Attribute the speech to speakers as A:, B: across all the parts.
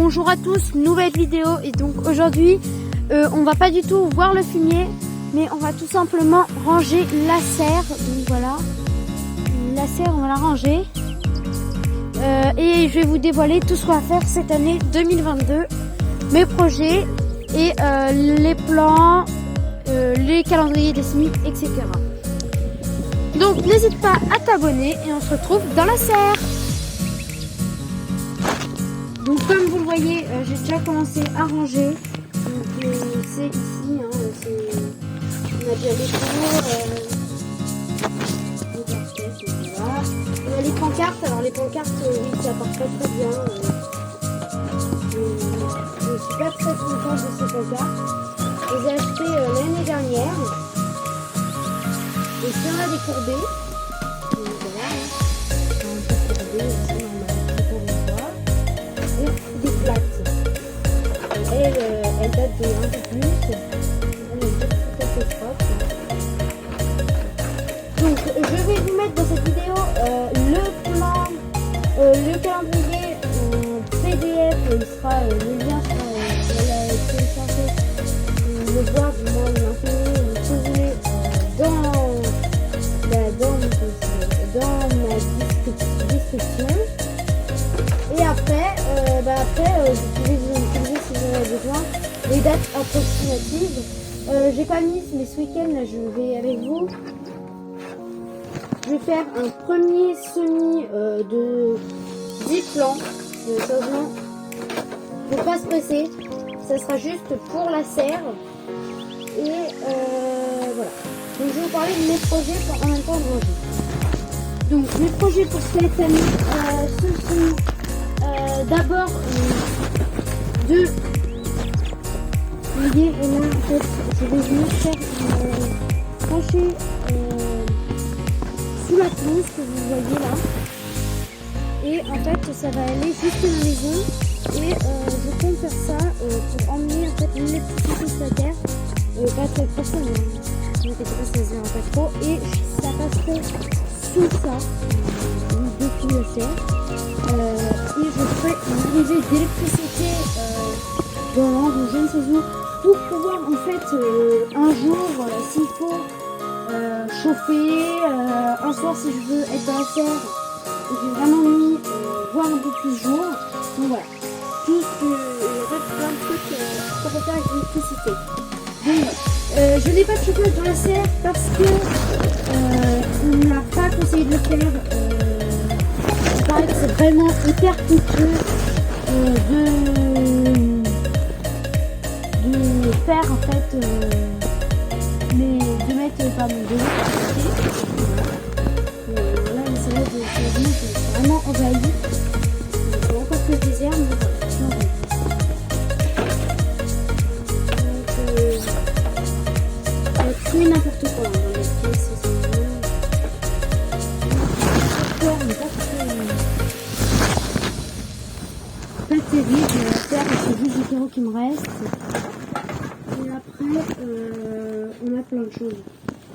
A: Bonjour à tous, nouvelle vidéo. Et donc aujourd'hui on va pas du tout voir le fumier, mais on va tout simplement ranger la serre. Donc voilà, la serre on va la ranger et je vais vous dévoiler tout ce qu'on va faire cette année 2022, mes projets et les plans, les calendriers des SMI, etc. Donc n'hésite pas à t'abonner et on se retrouve dans la serre. Donc comme vous le voyez, j'ai déjà commencé à ranger. Donc c'est ici, hein, on a déjà les cours, voilà. Les pancartes, alors les pancartes, oui, ça part pas très bien. Je ne suis pas très contente de ces pancartes. Je les ai achetées l'année dernière. Et si on a des courbées, donc voilà, un peu courbées, c'est normal, c'est pour une fois. Et des plates. Elle date de un peu plus. Elle est tout à fait propre. Donc je vais vous mettre dans cette vidéo le plan, le calendrier PDF. Il sera, le lien sera téléchargé, le voir du moins l'imprimer, si vous voulez, dans ma description. Et après, vous pouvez vous utiliser si vous en avez besoin les dates approximatives. J'ai pas mis, mais ce week-end là, je vais avec vous. Je vais faire un premier semi de 10 plans. Sérieusement, faut pas se presser. Ça sera juste pour la serre. Et voilà. Donc je vais vous parler de mes projets en même temps de ranger. Donc mes projets pour cette année, ce sont d'abord de... Vous voyez, et là en fait, je vais venir faire une tranchée sous la pelouse que vous voyez là. Et en fait, ça va aller jusque dans la maison. Et je compte faire ça pour emmener en fait l'électricité sur la terre. Pas très profond, ne t'inquiète pas, ça se verra pas trop. Et ça passerait sous ça, depuis le serre. Et je ferai une arrivée d'électricité dans l'angle où je ne sais où, pour pouvoir en fait un jour, s'il faut chauffer, un soir si je veux être dans la serre, j'ai vraiment mis voir un peu plus jour. Donc voilà, tout ce que en fait plein de trucs qu'on peut faire avec l'électricité. Donc je n'ai pas de chauffage dans la serre parce que on n'a pas conseillé de le faire. Il paraît que c'est vraiment hyper coûteux de faire en fait de mettre de l'électricité. Voilà, les salades de cuisine, c'est vraiment envahi. Il faut encore que je les herbe, mais voilà, c'est envahi. Donc, tout et n'importe quoi dans les pièces, c'est vraiment... mais pas terrible, je vais la faire parce que c'est juste 10 € qui me reste. Et après, on a plein de choses.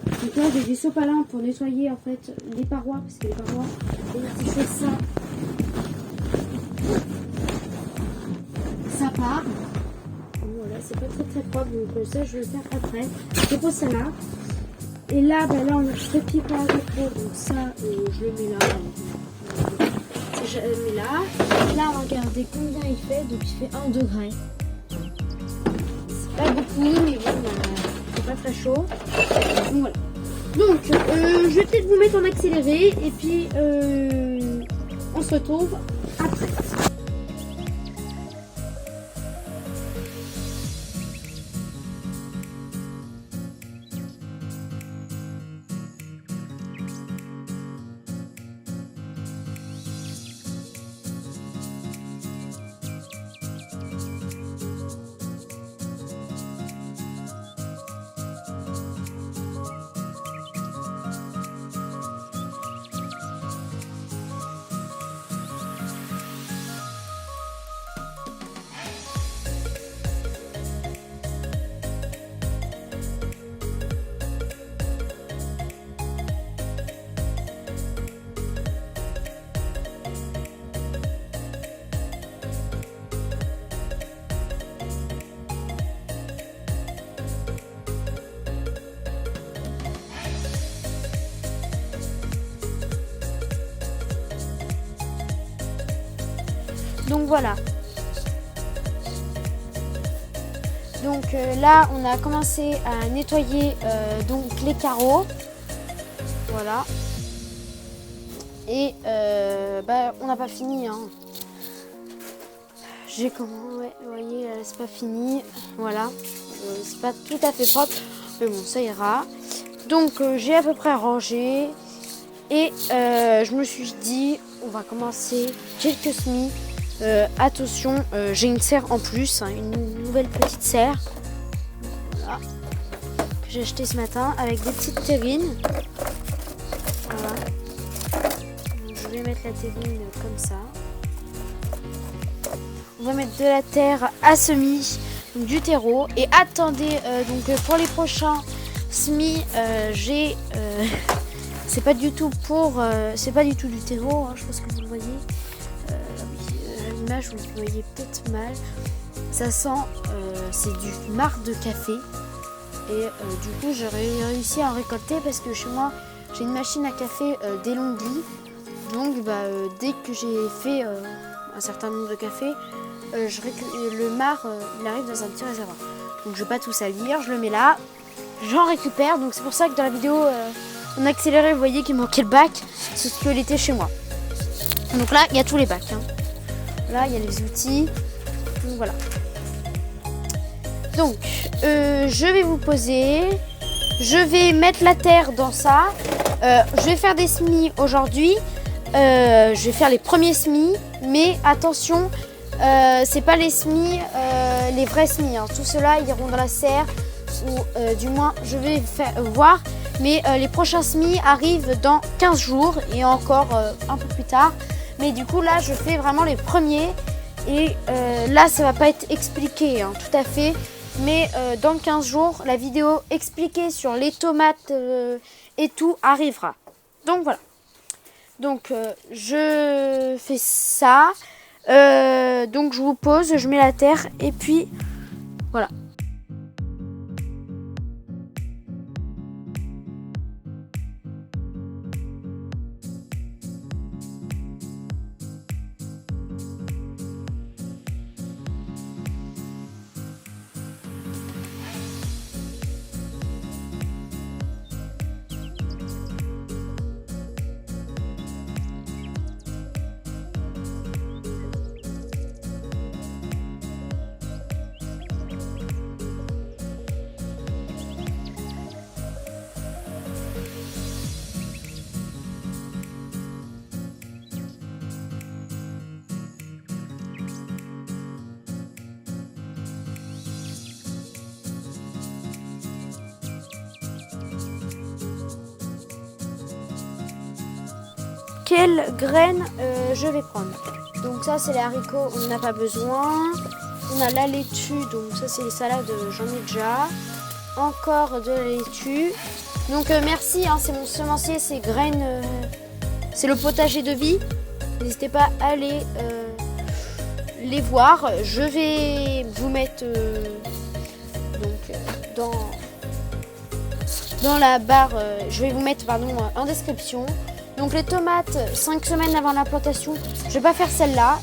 A: Donc là, j'ai des sopalins pour nettoyer en fait les parois, parce que les parois, et si je fais ça, ça part. Voilà, c'est pas très propre, donc ça je vais le faire après. Je pose ça là. Et là, là on a ce pied par trop, donc ça, je le mets là. Je le mets là. Là, regardez combien il fait, donc il fait 1 degré. C'est pas beaucoup, mais bon, c'est pas très chaud. Donc voilà. Donc, je vais peut-être vous mettre en accéléré et puis on se retrouve après. Donc voilà. Donc là, on a commencé à nettoyer donc les carreaux. Voilà. Et on n'a pas fini. Hein. J'ai comment, ouais, vous voyez, c'est pas fini. Voilà. C'est pas tout à fait propre. Mais bon, ça ira. Donc j'ai à peu près rangé. Et je me suis dit, on va commencer quelques semis. Attention, j'ai une serre en plus, hein, une nouvelle petite serre. Voilà. Que j'ai acheté ce matin avec des petites terrines. Voilà. Donc, je vais mettre la terrine comme ça. On va mettre de la terre à semis, donc du terreau. Et attendez, donc pour les prochains semis, j'ai... c'est pas du tout c'est pas du tout du terreau, hein, je pense que vous le voyez. L'image, vous le voyez peut-être mal. Ça sent, c'est du marc de café. Et du coup, j'aurais réussi à en récolter parce que chez moi, j'ai une machine à café des Longli. Donc, dès que j'ai fait un certain nombre de cafés, le marc, il arrive dans un petit réservoir. Donc, je vais pas tout salir, je le mets là, j'en récupère. Donc, c'est pour ça que dans la vidéo, en accéléré, vous voyez qu'il manquait le bac. C'est ce qu'il était chez moi. Donc là, il y a tous les bacs. Hein. Là, il y a les outils. Donc, voilà. Donc, je vais vous poser. Je vais mettre la terre dans ça. Je vais faire des semis aujourd'hui. Je vais faire les premiers semis. Mais attention, c'est pas les semis, les vrais semis. Hein. Tout cela iront dans la serre. Ou du moins, je vais voir. Mais les prochains semis arrivent dans 15 jours. Et encore un peu plus tard. Mais du coup, là, je fais vraiment les premiers. Et là, ça va pas être expliqué, hein, tout à fait. Mais dans 15 jours, la vidéo expliquée sur les tomates et tout arrivera. Donc, voilà. Donc, je fais ça. Donc, je vous pose, je mets la terre. Et puis, voilà. Quelles graines je vais prendre. Donc ça c'est les haricots, on n'en a pas besoin. On a la laitue, donc ça c'est les salades, j'en ai déjà. Encore de la laitue. Donc merci, hein, c'est mon semencier, c'est graines, c'est le potager de vie. N'hésitez pas à aller les voir. Je vais vous mettre dans la barre, je vais vous mettre en description. Donc les tomates, 5 semaines avant l'implantation, je vais pas faire celle-là.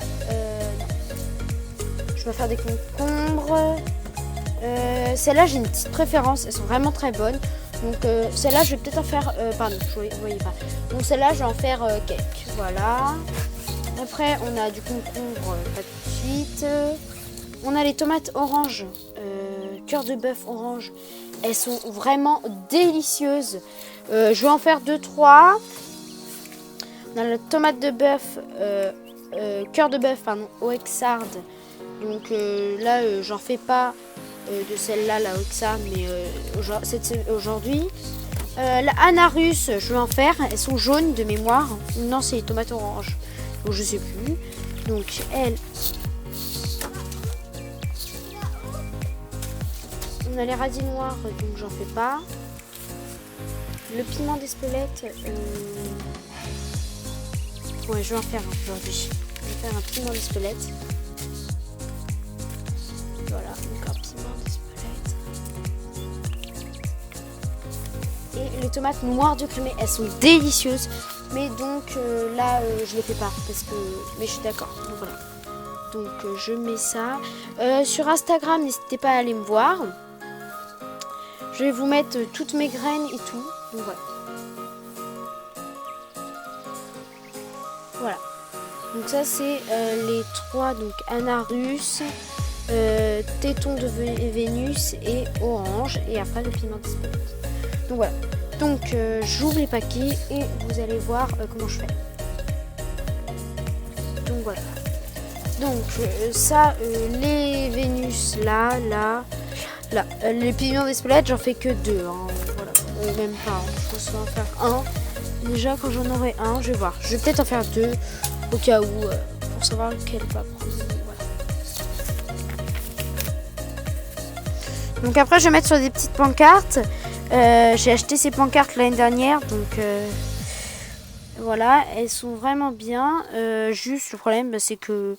A: Je vais faire des concombres. Celle-là, j'ai une petite préférence, elles sont vraiment très bonnes. Donc celle-là, je vais peut-être en faire... pardon, vous voyez pas. Donc celle-là, je vais en faire quelques. Voilà. Après, on a du concombre, pas tout de suite. On a les tomates orange, cœur de bœuf orange. Elles sont vraiment délicieuses. Je vais en faire 2-3. On a la tomate de bœuf, cœur de bœuf, Oexard. Donc là, j'en fais pas de celle-là, la Oexard, mais aujourd'hui. La Anarus, je vais en faire. Elles sont jaunes de mémoire. Non, c'est les tomates oranges. Donc je sais plus. Donc elles. On a les radis noirs, donc j'en fais pas. Le piment d'Espelette. Ouais, je vais en faire un aujourd'hui. Je vais faire un piment d'Espelette. Voilà, donc un piment d'Espelette. Et les tomates noires de Crimée, elles sont délicieuses. Mais donc là, je les fais pas parce que. Mais je suis d'accord. Donc voilà.
B: donc je mets ça. Sur Instagram, n'hésitez pas à aller me voir. Je vais vous mettre toutes mes graines et tout. Donc voilà. Voilà. Donc ça c'est les 3, donc Anarus, téton de Vénus et orange. Et après le piment d'Espelette. Donc voilà. Donc j'ouvre les paquets et vous allez voir comment je fais. Donc voilà. Donc ça, les Vénus là. Les piments d'Espelette, j'en fais que 2. Hein. Voilà. Même pas. Hein. Je pense que je vais en faire un. Déjà quand j'en aurai un, je vais voir. Je vais peut-être en faire 2 au cas où pour savoir quel va prendre. Voilà. Donc après je vais mettre sur des petites pancartes. J'ai acheté ces pancartes l'année dernière, donc voilà, elles sont vraiment bien. Juste le problème, c'est que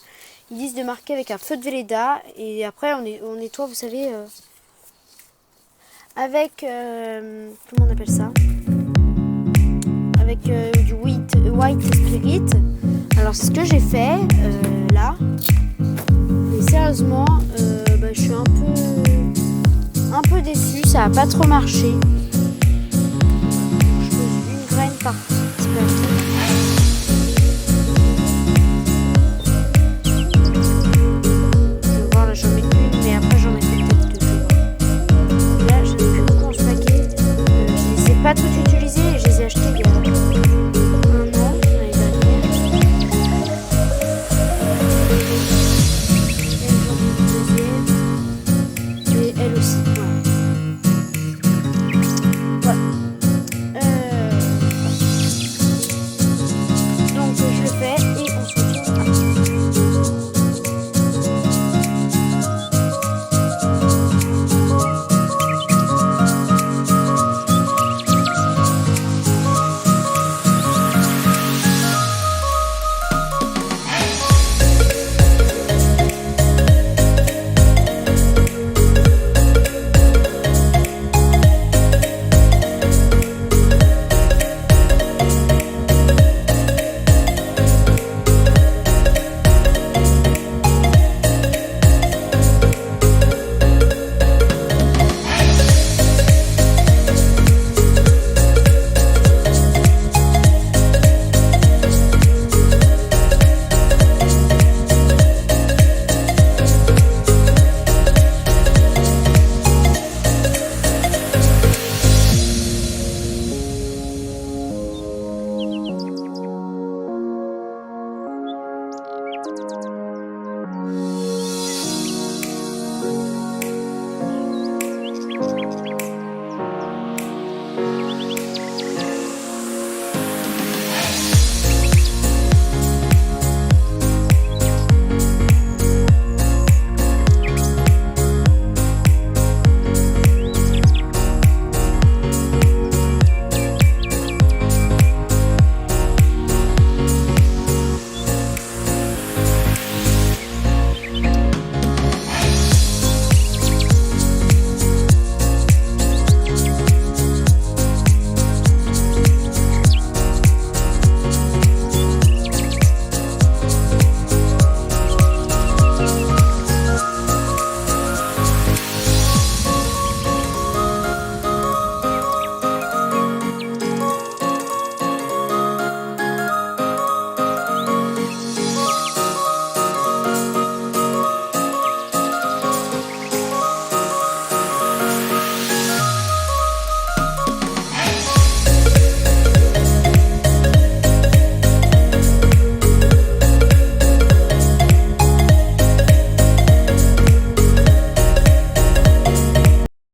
B: ils disent de marquer avec un feu de Velleda et après on nettoie, vous savez, avec comment on appelle ça, avec du white spirit. Alors c'est ce que j'ai fait là. Mais sérieusement, je suis un peu déçue, ça a pas trop marché. Je pose une graine par petit peu.